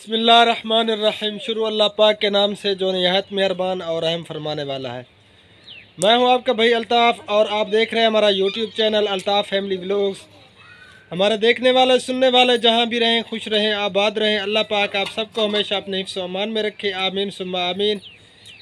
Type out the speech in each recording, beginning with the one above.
बिस्मिल्लाहिर्रहमानिर्रहीम। शुरू अल्लाह पाक के नाम से जो निहायत मेहरबान और रहम फरमाने वाला है। मैं हूं आपका भाई अल्ताफ़ और आप देख रहे हैं हमारा YouTube channel Altaf family vlogs. हमारे देखने वाले सुनने वाले जहां भी रहें खुश रहें आबाद रहें। अल्लाह पाक आप सबको हमेशा अपने हिफ्ज़ व अमान में रखे, आमीन सुम्मा आमीन।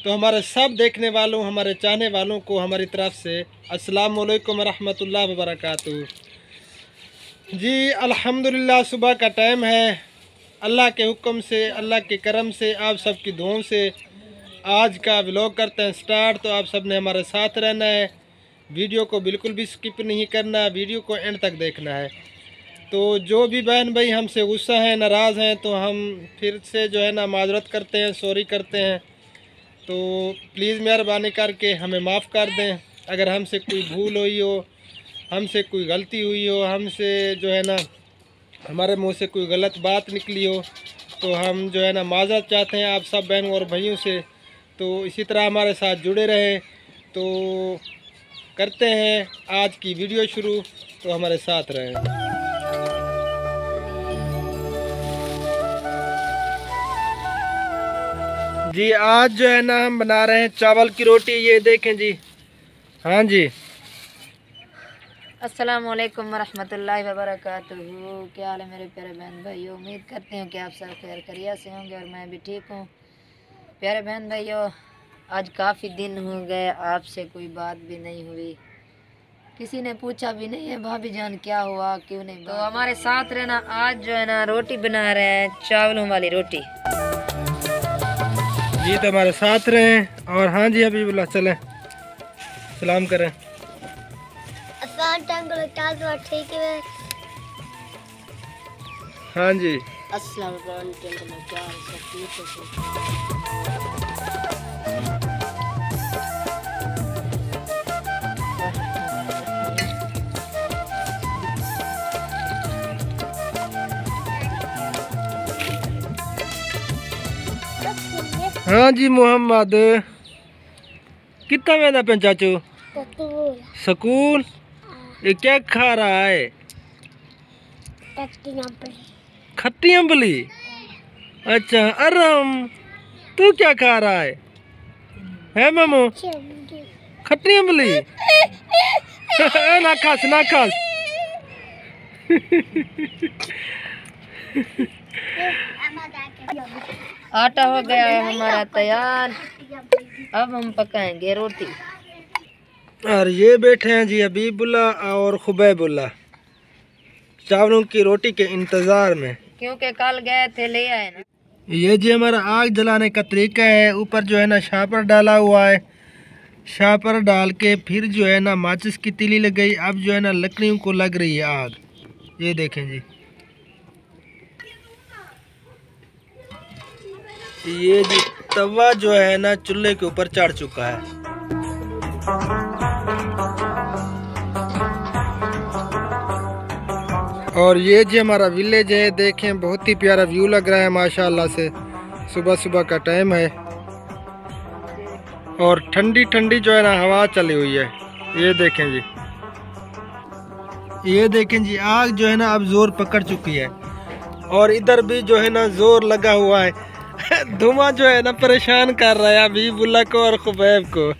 तो हमारे सब देखने वालों हमारे चाहने वालों को हमारी तरफ से अस्सलामु अलैकुम रहमतुल्लाहि व बरकातुहू। जी अल्हम्दुलिल्लाह, सुबह का टाइम है। अल्लाह के हुक्म से, अल्लाह के करम से, आप सबकी दुआओं से आज का व्लॉग करते हैं स्टार्ट। तो आप सब ने हमारे साथ रहना है, वीडियो को बिल्कुल भी स्किप नहीं करना, वीडियो को एंड तक देखना है। तो जो भी बहन भाई हमसे गुस्सा हैं, नाराज़ हैं, तो हम फिर से जो है ना माजरत करते हैं, सॉरी करते हैं। तो प्लीज़ मेहरबानी करके हमें माफ़ कर दें। अगर हमसे कोई भूल हुई हो, हमसे कोई गलती हुई हो, हमसे जो है ना हमारे मुंह से कोई गलत बात निकली हो, तो हम जो है ना माज़रत चाहते हैं आप सब बहनों और भाइयों से। तो इसी तरह हमारे साथ जुड़े रहें। तो करते हैं आज की वीडियो शुरू, तो हमारे साथ रहें। जी आज जो है ना हम बना रहे हैं चावल की रोटी, ये देखें जी। हाँ जी, अस्सलामुअलैकुम वरहमतुल्लाहि वबरकातुहू। क्या हाल है मेरे प्यारे बहन भाइयों, उम्मीद करते हैं कि आप सब खैर खैरियत से होंगे और मैं भी ठीक हूँ। प्यारे बहन भाइयों, आज काफ़ी दिन हो गए आपसे कोई बात भी नहीं हुई, किसी ने पूछा भी नहीं है भाभी जान क्या हुआ क्यों नहीं। तो हमारे साथ रहना। आज जो है ना रोटी बना रहे हैं, चावलों वाली रोटी जी। तो हमारे साथ रहें। और हाँ जी हबीबुल्लाह, चलें सलाम करें। ठीक है। हाँ जी, अस्सलाम वालेकुम। हाँ जी मोहम्मद, कितना महंगा पे चाचू? सकूल। ये क्या खा रहा है? खट्टी अम्बली। अच्छा अरम, तू क्या खा रहा है मामू? खट्टी अम्बली। ना खास ना खास। आटा हो गया है हमारा तैयार, अब हम पकाएंगे रोटी। और ये बैठे हैं जी हबीबुल्लाह और खुबैबुल्लाह चावलों की रोटी के इंतज़ार में, क्योंकि कल गए थे ले आए ना। ये जी हमारा आग जलाने का तरीका है। ऊपर जो है ना शापर डाला हुआ है, शापर डाल के फिर जो है ना माचिस की तीली लग गई। अब जो है ना लकड़ियों को लग रही है आग, ये देखें जी। ये जी तवा जो है ना चूल्हे के ऊपर चढ़ चुका है। और ये जी हमारा विलेज है, देखें बहुत ही प्यारा व्यू लग रहा है माशाल्लाह से। सुबह सुबह का टाइम है और ठंडी ठंडी जो है ना हवा चली हुई है। ये देखें जी, ये देखें जी आग जो है ना अब जोर पकड़ चुकी है और इधर भी जो है ना जोर लगा हुआ है। धुआं जो है ना परेशान कर रहा है अभी बुल्ला को और खुबैब को।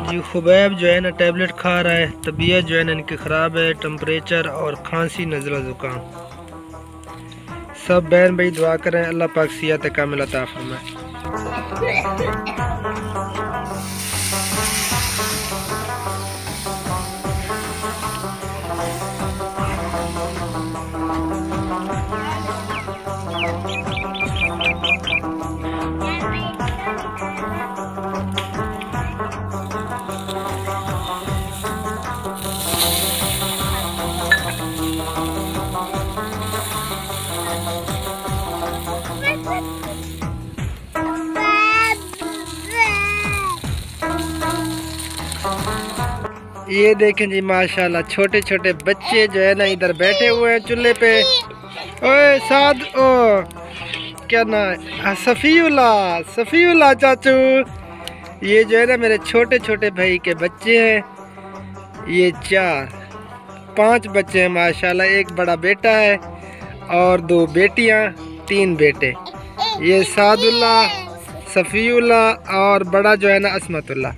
जी खुबैब जो है ना टैबलेट खा रहा है, तबीयत जो है ना इनकी ख़राब है, टेम्परेचर और खांसी नज़ला ज़ुकाम। सब बहन भाई दुआ करें अल्लाह पाक सिहत कामिल अता फरमाए। ये देखें जी माशाल्लाह छोटे छोटे बच्चे जो है ना इधर बैठे हुए हैं चूल्हे पे। ओए साद ओ क्या ना सफीउल्ला चाचू। ये जो है ना मेरे छोटे छोटे भाई के बच्चे हैं। ये 5 बच्चे हैं माशाल्लाह। एक बड़ा बेटा है और 2 बेटियां 3 बेटे। ये सादुल्ला, सफीउल्ला और बड़ा जो है ना असमतुल्ला।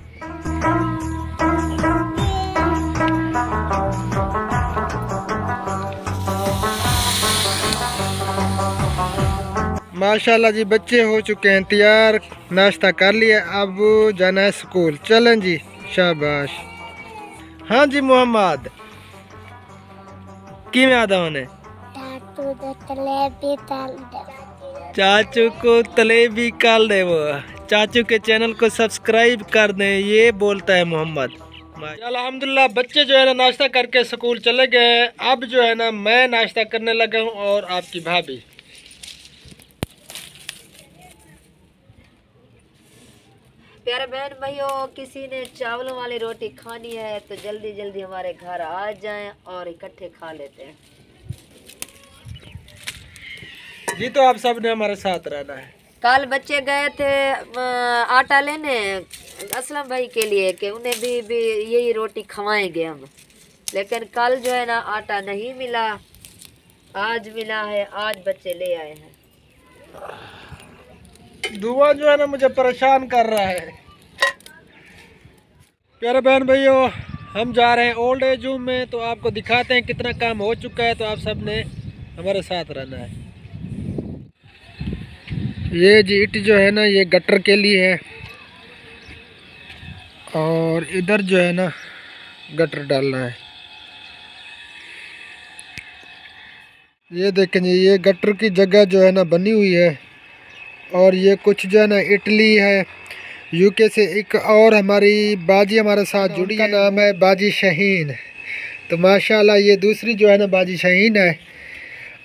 माशाल्लाह जी बच्चे हो चुके हैं तैयार, नाश्ता कर लिया, अब जाना है स्कूल। चलें जी, शाबाश। हाँ जी मोहम्मद की में आदा होने चाचू को तलेबी काल दे। वो चाचू के चैनल को सब्सक्राइब कर दें, ये बोलता है मोहम्मद। अल्हम्दुलिल्लाह बच्चे जो है ना नाश्ता करके स्कूल चले गए। अब जो है ना मैं नाश्ता करने लगा हूँ और आपकी भाभी। प्यारे बहन भाइयों, किसी ने चावलों वाली रोटी खानी है तो जल्दी जल्दी हमारे घर आ जाएं और इकट्ठे खा लेते हैं जी। तो आप सब ने हमारे साथ रहना है। कल बच्चे गए थे आटा लेने असलम भाई के लिए कि उन्हें भी यही रोटी खवाएंगे हम, लेकिन कल जो है ना आटा नहीं मिला, आज मिला है, आज बच्चे ले आए हैं। धुआं जो है ना मुझे परेशान कर रहा है। प्यारे बहन भाइयों, हम जा रहे हैं ओल्ड एज होम में, तो आपको दिखाते हैं कितना काम हो चुका है। तो आप सब ने हमारे साथ रहना है। ये जी ईंट जो है ना ये गटर के लिए है और इधर जो है ना गटर डालना है। ये देखें जी, ये गटर की जगह जो है ना बनी हुई है और ये कुछ जो है ना इटली है, यूके से एक और हमारी बाजी हमारे साथ जुड़ी है, नाम है बाजी शाहीन। तो माशाल्लाह ये दूसरी जो है ना बाजी शाहीन है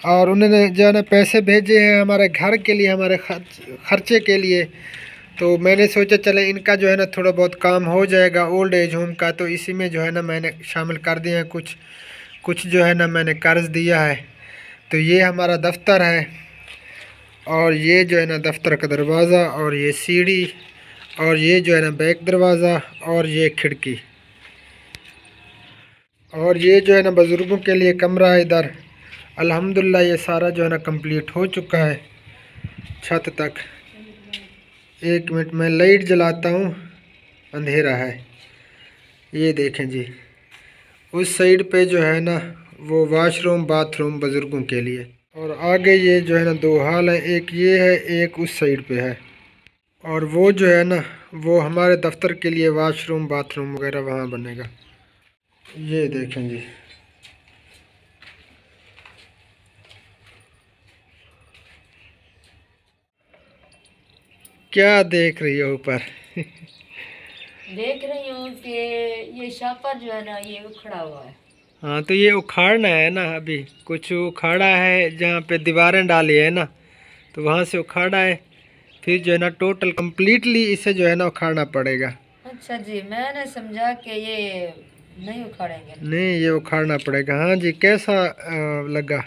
और उन्होंने जो है ना पैसे भेजे हैं हमारे घर के लिए, हमारे खर्चे के लिए। तो मैंने सोचा चले इनका जो है ना थोड़ा बहुत काम हो जाएगा ओल्ड एज होम का, तो इसी में जो है ना मैंने शामिल कर दिया है। कुछ जो है ना मैंने कर्ज दिया है। तो ये हमारा दफ्तर है और ये जो है ना दफ्तर का दरवाज़ा और ये सीढ़ी और ये जो है ना बैक दरवाज़ा और ये खिड़की और ये जो है ना बुज़ुर्गों के लिए कमरा है इधर। अल्हम्दुलिल्लाह ये सारा जो है ना कंप्लीट हो चुका है छत तक। 1 मिनट में लाइट जलाता हूँ, अंधेरा है। ये देखें जी, उस साइड पे जो है ना वो वॉशरूम बाथरूम बुज़ुर्गों के लिए, और आगे ये जो है ना 2 हाल हैं, एक ये है एक उस साइड पे है, और वो जो है ना वो हमारे दफ्तर के लिए वॉशरूम बाथरूम वगैरह वहाँ बनेगा। ये देखें जी, क्या देख रही हो ऊपर? देख रही हूँ कि ये शापर जो है ना ये उखड़ा हुआ है। हाँ, तो ये उखाड़ना है ना, अभी कुछ उखाड़ा है जहाँ पे दीवारें डाली है ना, तो वहाँ से उखाड़ा है। फिर जो है ना टोटल कम्प्लीटली इसे जो है ना उखाड़ना पड़ेगा। अच्छा जी, मैंने समझा कि ये नहीं उखाड़ेंगे। नहीं, ये उखाड़ना पड़ेगा। हाँ जी, कैसा लगा?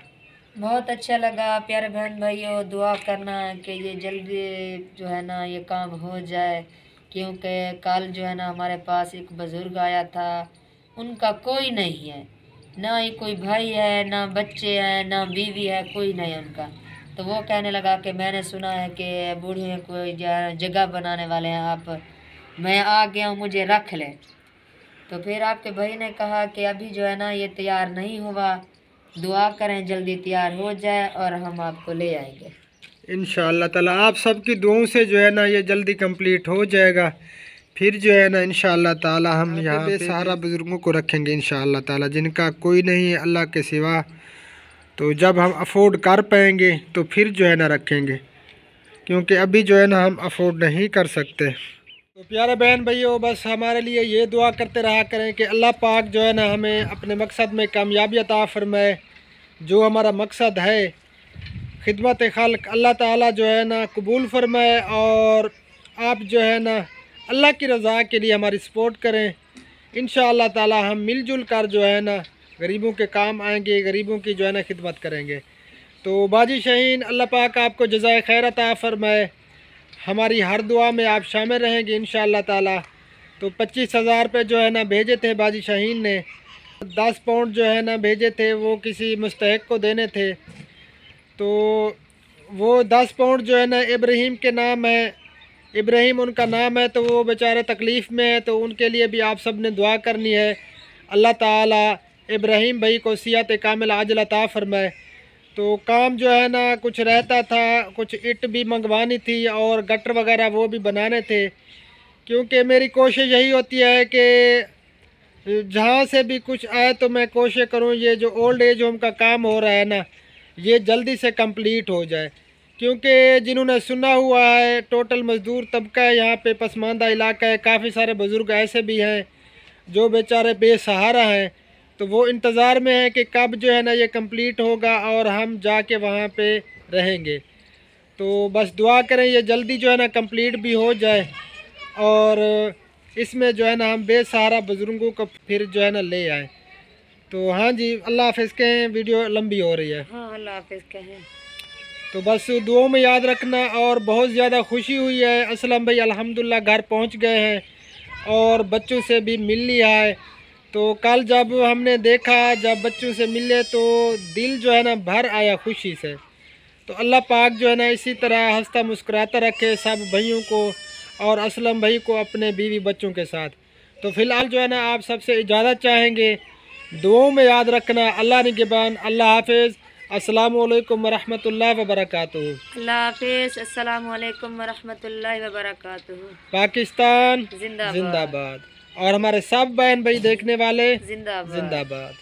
बहुत अच्छा लगा। प्यारे बहन भाइयों, दुआ करना कि ये जल्दी जो है ना ये काम हो जाए, क्योंकि कल जो है ना हमारे पास एक बुज़ुर्ग आया था, उनका कोई नहीं है, ना ही कोई भाई है, ना बच्चे हैं, ना बीवी है, कोई नहीं उनका। तो वो कहने लगा कि मैंने सुना है कि बूढ़े कोई जगह बनाने वाले हैं, आप मैं आ गया हूँ, मुझे रख लें। तो फिर आपके भाई ने कहा कि अभी जो है ना ये तैयार नहीं हुआ, दुआ करें जल्दी तैयार हो जाए और हम आपको ले आएंगे इंशाअल्लाह ताला। आप सबकी दुआओं से जो है ना ये जल्दी कंप्लीट हो जाएगा। फिर जो है ना इंशाअल्लाह ताला हम यहाँ पे सहारा बुज़ुर्गों को रखेंगे इंशाअल्लाह ताला, जिनका कोई नहीं है अल्लाह के सिवा। तो जब हम अफोर्ड कर पाएंगे तो फिर जो है ना रखेंगे, क्योंकि अभी जो है ना हम अफोर्ड नहीं कर सकते। तो प्यारे बहन भाइयों, बस हमारे लिए ये दुआ करते रहा करें कि अल्लाह पाक जो है ना हमें अपने मकसद में कामयाबी अता फरमाए। जो हमारा मकसद है खिदमत खल्क, अल्लाह ताला जो है ना कबूल फरमाए, और आप जो है ना अल्लाह की रज़ा के लिए हमारी सपोर्ट करें। इंशाअल्लाह ताला हम मिलजुल कर जो है ना गरीबों के काम आएंगे, गरीबों की जो है ना खिदमत करेंगे। तो बाजी शाहीन, अल्लाह पाक आपको जज़ाए खैर अता फरमाए। हमारी हर दुआ में आप शामिल रहेंगे इंशाअल्लाह ताला। तो 25,000 रुपये जो है ना भेजे थे बाजी शाहीन ने, 10 पाउंड जो है ना भेजे थे वो किसी मुस्तहिक को देने थे। तो वो 10 पाउंड जो है ना इब्राहीम के नाम है, इब्राहीम उनका नाम है, तो वो बेचारे तकलीफ़ में है, तो उनके लिए भी आप सब ने दुआ करनी है। अल्लाह ताला इब्राहीम भाई को सिहत कामिल आजिल अता फरमाए। तो काम जो है ना कुछ रहता था, कुछ ईंट भी मंगवानी थी और गटर वगैरह वो भी बनाने थे, क्योंकि मेरी कोशिश यही होती है कि जहाँ से भी कुछ आए तो मैं कोशिश करूँ ये जो ओल्ड एज होम का काम हो रहा है ना ये जल्दी से कंप्लीट हो जाए। क्योंकि जिन्होंने सुना हुआ है टोटल मज़दूर तबका है, यहाँ पे पसमानदा इलाका है, काफ़ी सारे बुज़ुर्ग ऐसे भी हैं जो बेचारे बेसहारा हैं। तो वो इंतज़ार में है कि कब जो है ना ये कंप्लीट होगा और हम जाके वहाँ पे रहेंगे। तो बस दुआ करें ये जल्दी जो है ना कंप्लीट भी हो जाए और इसमें जो है ना हम बेसहारा बुज़ुर्गों को फिर जो है ना ले आए। तो हाँ जी, अल्लाह हाफ़िज़ कहें, वीडियो लंबी हो रही है। हाँ, अल्लाह हाफिज़ कहें। तो बस दुआओं में याद रखना। और बहुत ज़्यादा खुशी हुई है, असलम भाई अल्हम्दुलिल्लाह घर पहुंच गए हैं और बच्चों से भी मिल लिया है। तो कल जब हमने देखा, जब बच्चों से मिले तो दिल जो है ना भर आया खुशी से। तो अल्लाह पाक जो है ना इसी तरह हंसता मुस्कुराता रखे सब भाइयों को और असलम भाई को अपने बीवी बच्चों के साथ। तो फ़िलहाल जो है ना आप सबसे इजाज़त चाहेंगे, दुआओं में याद रखना। अल्लाह निगहबान, अल्लाह हाफिज़, अस्सलामु अलैकुम वरहमतुल्लाहि वबरकातुहू। अल्लाह हाफिज़, अस्सलामु अलैकुम वरहमतुल्लाहि वबरकातुहू। पाकिस्तान जिंदाबाद। जिंदाबाद। और हमारे सब बहन भाई देखने वाले जिंदाबाद। जिंदाबाद।